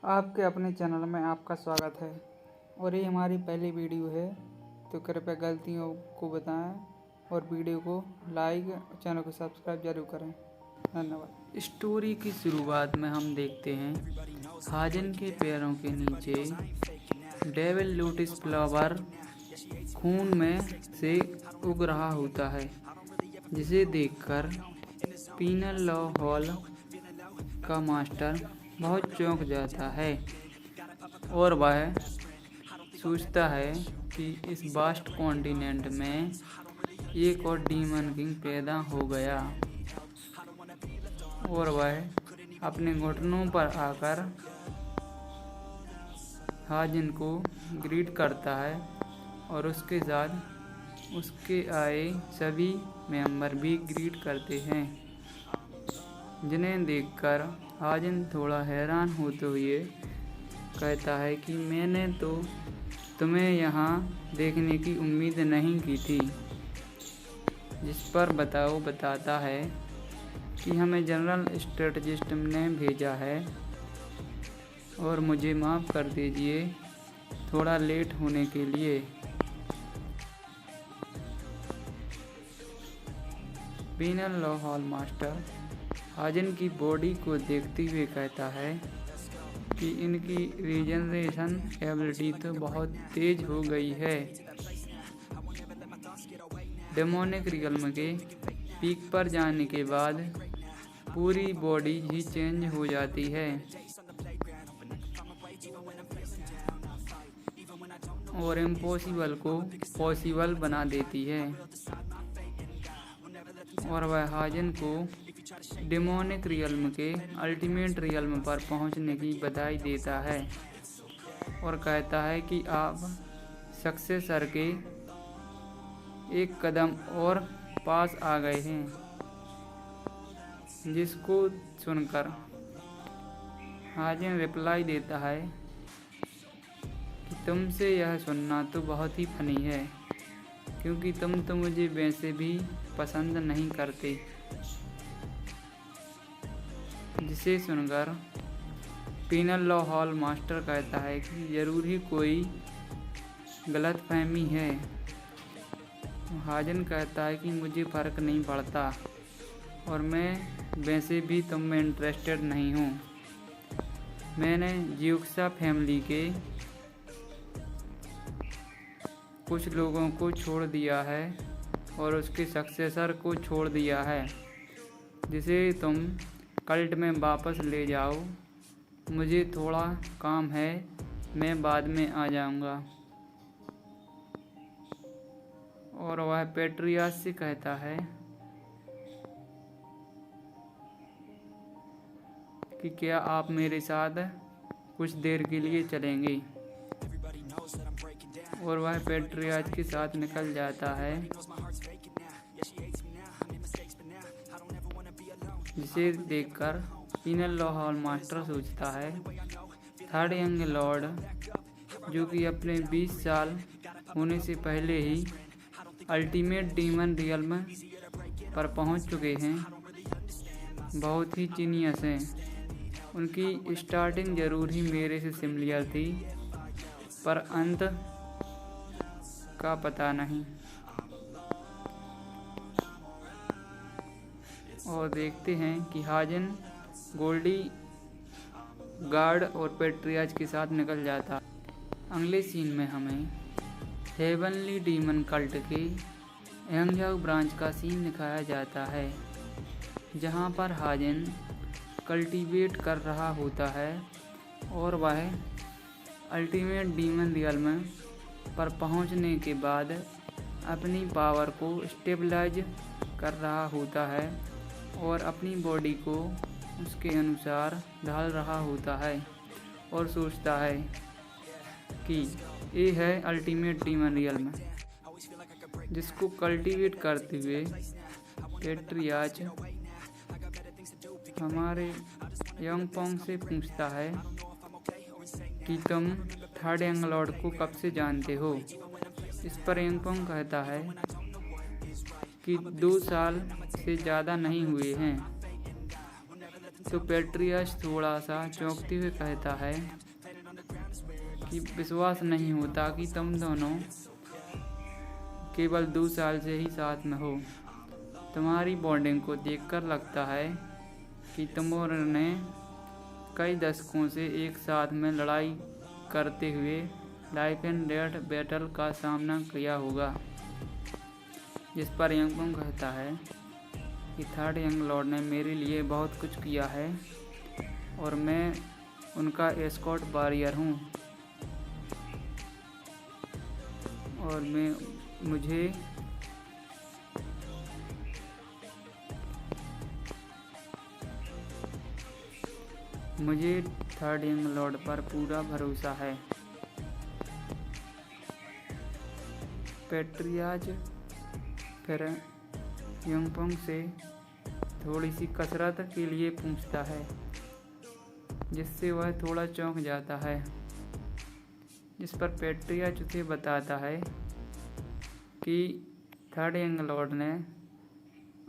आपके अपने चैनल में आपका स्वागत है और ये हमारी पहली वीडियो है, तो कृपया गलतियों को बताएं और वीडियो को लाइक, चैनल को सब्सक्राइब जरूर करें। धन्यवाद। स्टोरी की शुरुआत में हम देखते हैं हाजन के पैरों के नीचे डेविल लोटस फ्लावर खून में से उग रहा होता है, जिसे देखकर पीनल लॉ हॉल का मास्टर बहुत चौंक जाता है और वह सोचता है कि इस वास्ट कॉन्टिनेंट में एक और डीमन किंग पैदा हो गया और वह अपने घुटनों पर आकर हाजन को ग्रीट करता है और उसके साथ उसके आए सभी मेंबर भी ग्रीट करते हैं, जिन्हें देखकर हाजन थोड़ा हैरान होते हुए कहता है कि मैंने तो तुम्हें यहाँ देखने की उम्मीद नहीं की थी। जिस पर बताता है कि हमें जनरल स्ट्रेटजिस्ट ने भेजा है और मुझे माफ़ कर दीजिए थोड़ा लेट होने के लिए। Penal law hall master Hajin की बॉडी को देखते हुए कहता है कि इनकी रीजनरेशन एबिलिटी तो बहुत तेज हो गई है। डेमोनिक रियल्म के पीक पर जाने के बाद पूरी बॉडी ही चेंज हो जाती है और इम्पॉसिबल को पॉसिबल बना देती है, और वह हाजन को डेमोनिक रियल्म के अल्टीमेट रियल्म पर पहुंचने की बधाई देता है और कहता है कि आप सक्सेसर के एक कदम और पास आ गए हैं। जिसको सुनकर हाजन रिप्लाई देता है कि तुमसे यह सुनना तो बहुत ही फनी है, क्योंकि तुम तो मुझे वैसे भी पसंद नहीं करते। जिसे सुनकर पीनल लॉ हॉल मास्टर कहता है कि ज़रूर ही कोई गलतफहमी है। हाजन कहता है कि मुझे फ़र्क नहीं पड़ता और मैं वैसे भी तुम में इंटरेस्टेड नहीं हूँ। मैंने जियोक्सा फैमिली के कुछ लोगों को छोड़ दिया है और उसके सक्सेसर को छोड़ दिया है, जिसे तुम कल्ट में वापस ले जाओ। मुझे थोड़ा काम है, मैं बाद में आ जाऊंगा। और वह पेट्रियास से कहता है कि क्या आप मेरे साथ कुछ देर के लिए चलेंगे, और वह पेट्रियास के साथ निकल जाता है, जिसे देखकर पीनल लॉ हॉल मास्टर सोचता है थर्ड यंग लॉर्ड, जो कि अपने 20 साल होने से पहले ही अल्टीमेट डीमन रियल्म पर पहुंच चुके हैं, बहुत ही जीनियस हैं। उनकी स्टार्टिंग जरूर ही मेरे से सिमिलर थी, पर अंत का पता नहीं। और देखते हैं कि हाजन गोल्डी गार्ड और पेट्रियाज के साथ निकल जाता। अगले सीन में हमें हेवनली डीमन कल्ट के एंगजाओ ब्रांच का सीन दिखाया जाता है, जहां पर हाजन कल्टीवेट कर रहा होता है और वह अल्टीमेट डीमन रियल्म पर पहुंचने के बाद अपनी पावर को स्टेबलाइज कर रहा होता है और अपनी बॉडी को उसके अनुसार ढाल रहा होता है और सोचता है कि ये है अल्टीमेट डीमन रियल्म। जिसको कल्टीवेट करते हुए पेट्रियाज हमारे यंगपोंग से पूछता है कि तुम थर्ड यंग लॉर्ड को कब से जानते हो। इस पर यंगपोंग कहता है कि 2 साल से ज़्यादा नहीं हुए हैं। तो पेट्रियाज थोड़ा सा चौंकते हुए कहता है कि विश्वास नहीं होता कि तुम दोनों केवल 2 साल से ही साथ में हो। तुम्हारी बॉन्डिंग को देखकर लगता है कि तुमने कई दशकों से एक साथ में लड़ाई करते हुए लाइफ एंड डेथ बैटल का सामना किया होगा। जिस पर यंगपुंग कहता है कि थर्ड यंग लॉर्ड ने मेरे लिए बहुत कुछ किया है और मैं उनका एस्कॉर्ट वॉरियर हूँ और मुझे थर्ड यंग लॉर्ड पर पूरा भरोसा है। पेट्रियाज फिर यंगपुंग से थोड़ी सी कसरत के लिए पूछता है, जिससे वह थोड़ा चौंक जाता है। जिस पर पेट्रियाज उसे बताता है कि थर्ड यंग लॉर्ड ने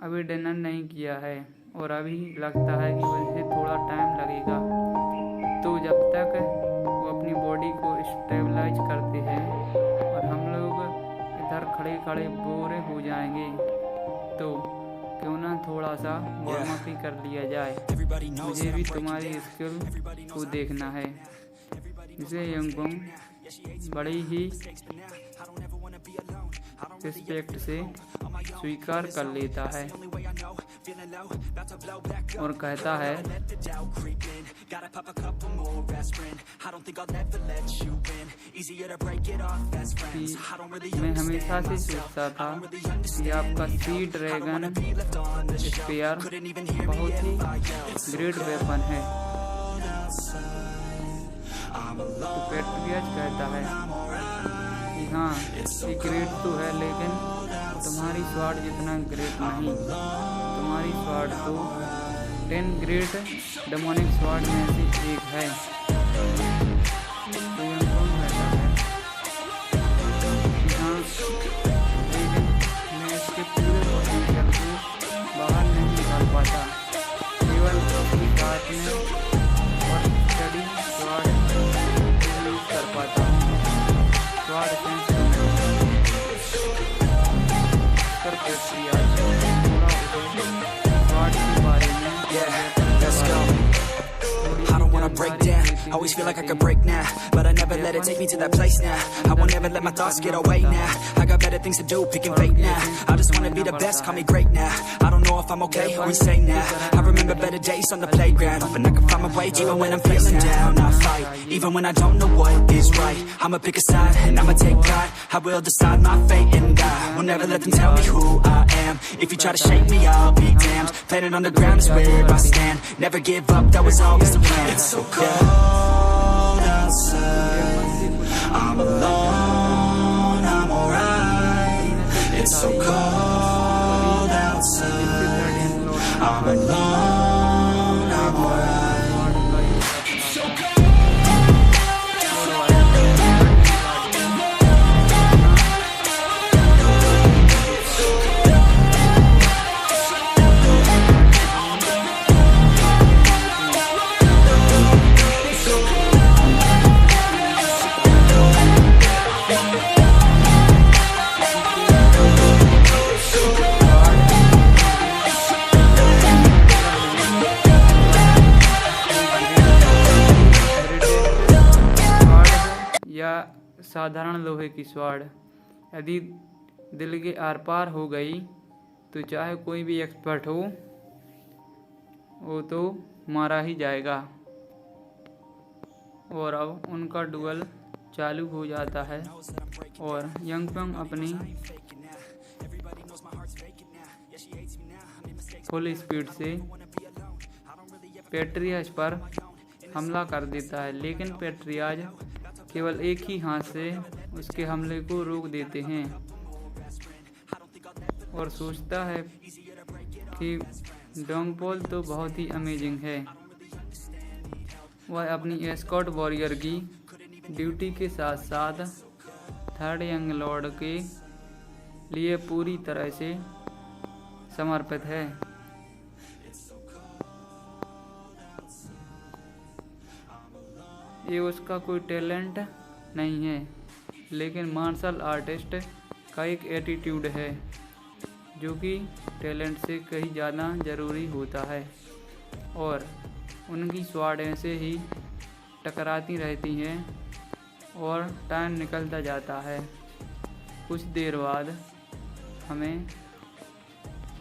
अभी डिनर नहीं किया है और अभी लगता है कि उसे थोड़ा टाइम लगेगा। तो जब तक वो अपनी बॉडी को स्टेबलाइज करते हैं और हम लोग इधर खड़े खड़े बोरे हो जाएंगे, तो क्यों ना थोड़ा सा वार्म अप ही कर लिया जाए। मुझे भी तुम्हारी स्किल को देखना है। जिसे यंगपुंग बड़ी ही रिस्पेक्ट से स्वीकार कर लेता है और कहता है कि मैं हमेशा से सोचता था कि आपका सी ड्रैगन स्पेयर बहुत ही ग्रेट वेपन है। तो पेट्रियाज कहता है कि हाँ, ये ग्रेट तो है, लेकिन तुम्हारी स्वॉर्ड जितना ग्रेट नहीं। तुम्हारी स्वॉर्ड तो 10 ग्रेट डेमोनिक स्वॉर्ड में से एक है। तो यंगपुंग कहता है कि हाँ, लेकिन मैं इसके पूरे पोटेंशियल को बाहर नहीं निकाल पाता। केवल अपनी बात में और स्टडी स्वॉर्ड यूज कर पाता हूँ। स्वॉर्ड सेंस कर पेट्रियाज थोड़ा स्वॉर्ड के बारे में I break down, always feel like I could break now, but I never let it take me to that place now. I won't ever let my thoughts get away now. I got better things to do, picking fate now. I just wanna be the best, call me great now. I don't know if I'm okay or insane now. I remember better days on the playground, hoping I can find my way even when I'm feeling down. I fight, even when I don't know what is right. I'ma pick a side and I'ma take pride. I will decide my fate and I will never let them tell me who I am. If you try to shake me, I'll be damned. Planet on the ground is where I stand. Never give up, that was always the plan. It's so cold outside, I'm alone, I'm alright. It's so cold outside, I'm alone, I'm alright. It's so cold. या साधारण लोहे की sword यदि दिल के are पार हो गई तो चाहे कोई भी एक्सपर्ट हो वो तो मारा ही जाएगा। और अब उनका डुअल चालू हो जाता है और यंगपुंग अपनी फुल स्पीड से पेट्रियाज पर हमला कर देता है, लेकिन पेट्रियाज केवल एक ही हाथ से उसके हमले को रोक देते हैं और सोचता है कि डोंगपोल तो बहुत ही अमेजिंग है। वह अपनी एस्कॉर्ट वॉरियर की ड्यूटी के साथ साथ थर्ड यंग लॉर्ड के लिए पूरी तरह से समर्पित है। ये उसका कोई टैलेंट नहीं है, लेकिन मार्शल आर्टिस्ट का एक एटीट्यूड है जो कि टैलेंट से कहीं ज़्यादा ज़रूरी होता है। और उनकी स्वाडें से ही टकराती रहती हैं और टाइम निकलता जाता है। कुछ देर बाद हमें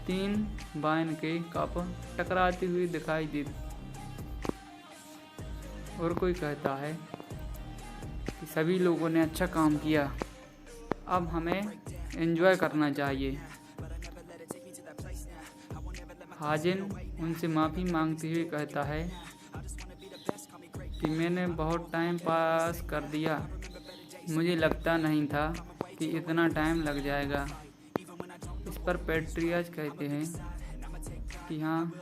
3 वाइन के कप टकराती हुई दिखाई दी और कोई कहता है कि सभी लोगों ने अच्छा काम किया, अब हमें एंजॉय करना चाहिए। हाजिन उनसे माफ़ी मांगते हुए कहता है कि मैंने बहुत टाइम पास कर दिया, मुझे लगता नहीं था कि इतना टाइम लग जाएगा। इस पर पेट्रियाज कहते हैं कि हाँ,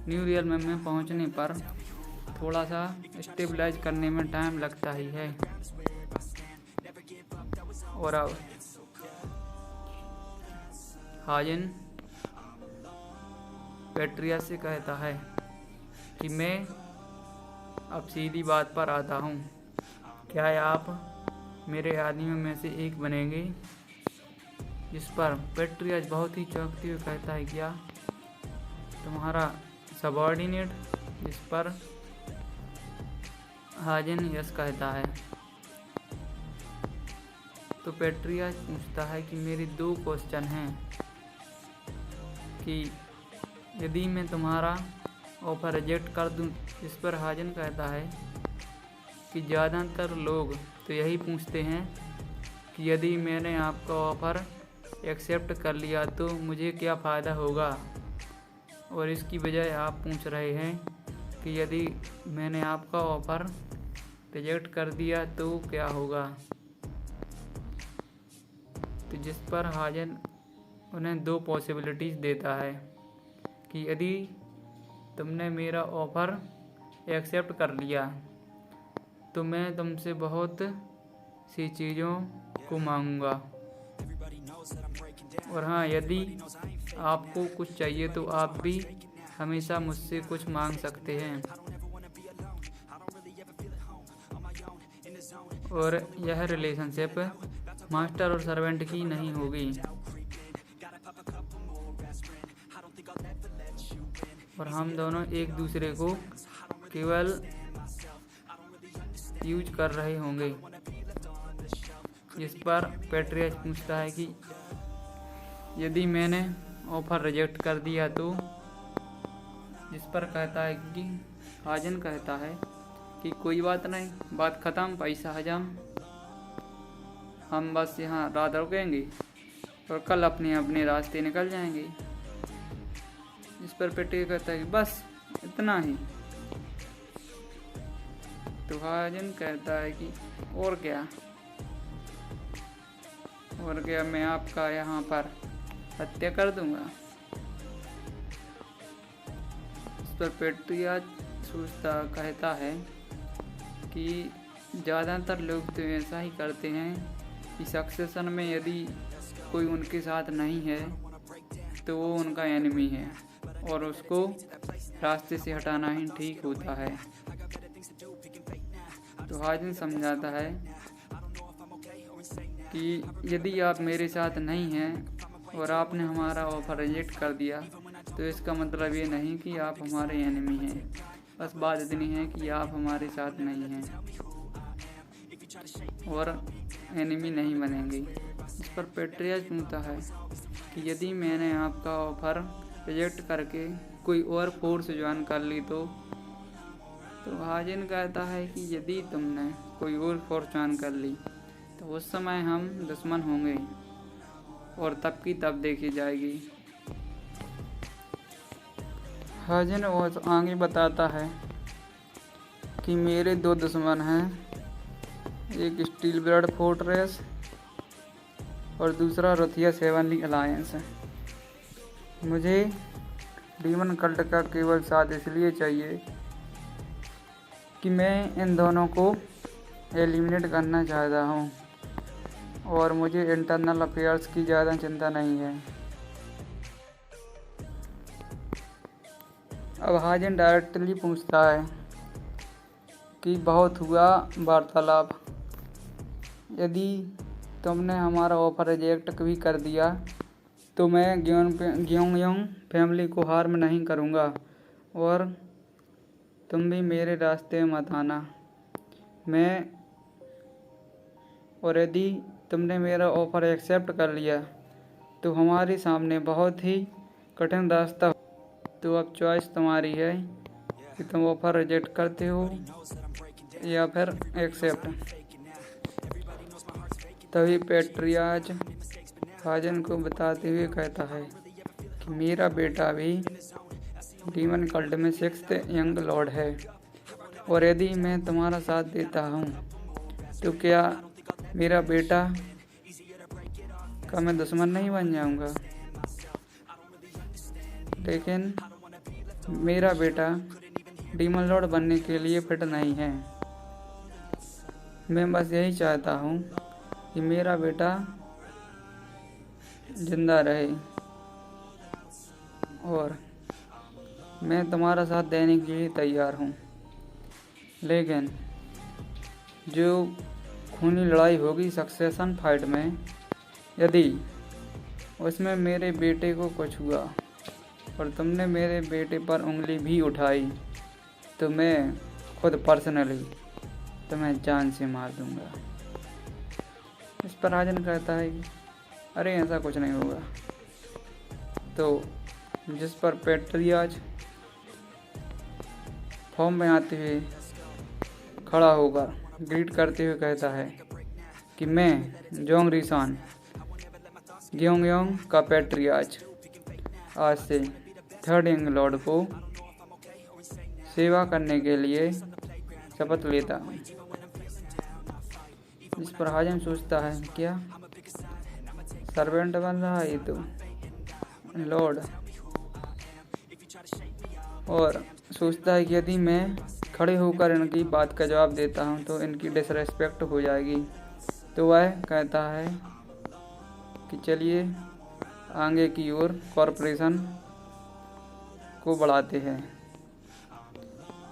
न्यू रियल में पहुंचने पर थोड़ा सा स्टेबलाइज करने में टाइम लगता ही है। और अब हाजिन पेट्रियाज से कहता है कि मैं अब सीधी बात पर आता हूँ, क्या आप मेरे आदमियों में से एक बनेंगे? जिस पर पेट्रियाज बहुत ही चौंकते हुए कहता है, क्या तुम्हारा सबऑर्डिनेट? जिस पर हाजिन यस कहता है। तो पेट्रियाज पूछता है कि मेरे 2 क्वेश्चन हैं कि यदि मैं तुम्हारा ऑफ़र रिजेक्ट कर दूं। इस पर हाजिन कहता है कि ज़्यादातर लोग तो यही पूछते हैं कि यदि मैंने आपका ऑफ़र एक्सेप्ट कर लिया तो मुझे क्या फ़ायदा होगा, और इसकी बजाय आप पूछ रहे हैं कि यदि मैंने आपका ऑफ़र रिजेक्ट कर दिया तो क्या होगा। तो जिस पर हाजिन उन्हें 2 पॉसिबिलिटीज़ देता है कि यदि तुमने मेरा ऑफ़र एक्सेप्ट कर लिया तो मैं तुमसे बहुत सी चीज़ों को मांगूंगा, और हाँ, यदि आपको कुछ चाहिए तो आप भी हमेशा मुझसे कुछ मांग सकते हैं, और यह रिलेशनशिप मास्टर और सर्वेंट की नहीं होगी, और हम दोनों एक दूसरे को केवल यूज कर रहे होंगे। इस पर पेट्रियाज पूछता है कि यदि मैंने ऑफ़र रिजेक्ट कर दिया तो। जिस पर कहता है कि हाजिन कहता है कि कोई बात नहीं, बात ख़त्म, पैसा हजम, हम बस यहाँ रात रुकेंगे और कल अपने अपने रास्ते निकल जाएंगे। इस पर पेट्रियाज कहता है कि बस इतना ही। तो हाजिन कहता है कि और क्या, मैं आपका यहाँ पर हत्या कर दूंगा। इस पर पेट्रियाज कहता है कि ज़्यादातर लोग तो ऐसा ही करते हैं कि सक्सेशन में यदि कोई उनके साथ नहीं है तो वो उनका एनिमी है और उसको रास्ते से हटाना ही ठीक होता है। तो हाजिन समझाता है कि यदि आप मेरे साथ नहीं हैं और आपने हमारा ऑफ़र रिजेक्ट कर दिया तो इसका मतलब ये नहीं कि आप हमारे एनिमी हैं, बस बात इतनी है कि आप हमारे साथ नहीं हैं और एनिमी नहीं बनेंगे। इस पर पेट्रियाज पूछता है कि यदि मैंने आपका ऑफ़र रिजेक्ट करके कोई और फोर्स ज्वाइन कर ली तो हाजिन कहता है कि यदि तुमने कोई और फोर्स ज्वाइन कर ली तो उस समय हम दुश्मन होंगे और तब की तब देखी जाएगी। हाजिन और आगे बताता है कि मेरे 2 दुश्मन हैं, एक स्टील ब्लड फोर्ट्रेस और दूसरा रथिया 7 अलायंस है। मुझे डीमन कल्ट का केवल साथ इसलिए चाहिए कि मैं इन दोनों को एलिमिनेट करना चाहता हूँ और मुझे इंटरनल अफेयर्स की ज़्यादा चिंता नहीं है। अब हाजिन डायरेक्टली पूछता है कि बहुत हुआ वार्तालाप। यदि तुमने हमारा ऑफर रिजेक्ट भी कर दिया तो मैं ग्योंगयोंग फैमिली को हार्म नहीं करूँगा और तुम भी मेरे रास्ते में मत आना। और यदि तुमने मेरा ऑफ़र एक्सेप्ट कर लिया तो हमारे सामने बहुत ही कठिन रास्ता। तो अब चॉइस तुम्हारी है कि तुम ऑफ़र रिजेक्ट करते हो या फिर एक्सेप्ट। तभी पैट्रियार्च हाजन को बताते हुए कहता है कि मेरा बेटा भी डीमन कल्ट में 6th यंग लॉर्ड है और यदि मैं तुम्हारा साथ देता हूँ तो क्या मेरा बेटा का मैं दुश्मन नहीं बन जाऊँगा। लेकिन मेरा बेटा डीमन लॉर्ड बनने के लिए फिट नहीं है। मैं बस यही चाहता हूँ कि मेरा बेटा जिंदा रहे और मैं तुम्हारा साथ देने के लिए तैयार हूँ। लेकिन जो खूनी लड़ाई होगी सक्सेशन फाइट में, यदि उसमें मेरे बेटे को कुछ हुआ और तुमने मेरे बेटे पर उंगली भी उठाई तो मैं खुद पर्सनली तुम्हें जान से मार दूंगा। इस पर हाजन कहता है कि अरे ऐसा कुछ नहीं होगा। तो जिस पर पैट्रियार्च फॉर्म में आते हुए खड़ा होकर ग्रीट करते हुए कहता है कि मैं जोंग रिसान ग्योंगयोंग का पैट्रियार्च आज से 3rd यंग लॉर्ड को सेवा करने के लिए शपथ लेता हूँ। इस पर हाजन सोचता है क्या सर्वेंट बन रहा है तो लॉर्ड, और सोचता है कि यदि मैं खड़े होकर इनकी बात का जवाब देता हूँ तो इनकी डिसरेस्पेक्ट हो जाएगी। तो वह कहता है कि चलिए आगे की ओर कॉरपोरेशन को बढ़ाते हैं।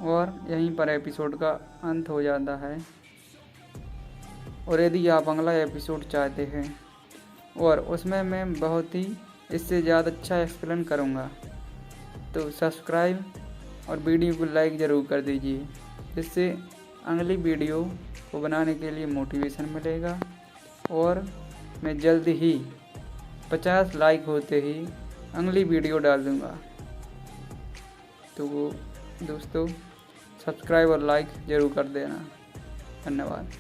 और यहीं पर एपिसोड का अंत हो जाता है। और यदि आप अगला एपिसोड चाहते हैं और उसमें मैं बहुत ही इससे ज़्यादा अच्छा एक्सप्लेन करूँगा तो सब्सक्राइब और वीडियो को लाइक ज़रूर कर दीजिए, जिससे अगली वीडियो को बनाने के लिए मोटिवेशन मिलेगा। और मैं जल्द ही 50 लाइक होते ही अगली वीडियो डाल दूँगा। तो दोस्तों सब्सक्राइब और लाइक ज़रूर कर देना। धन्यवाद।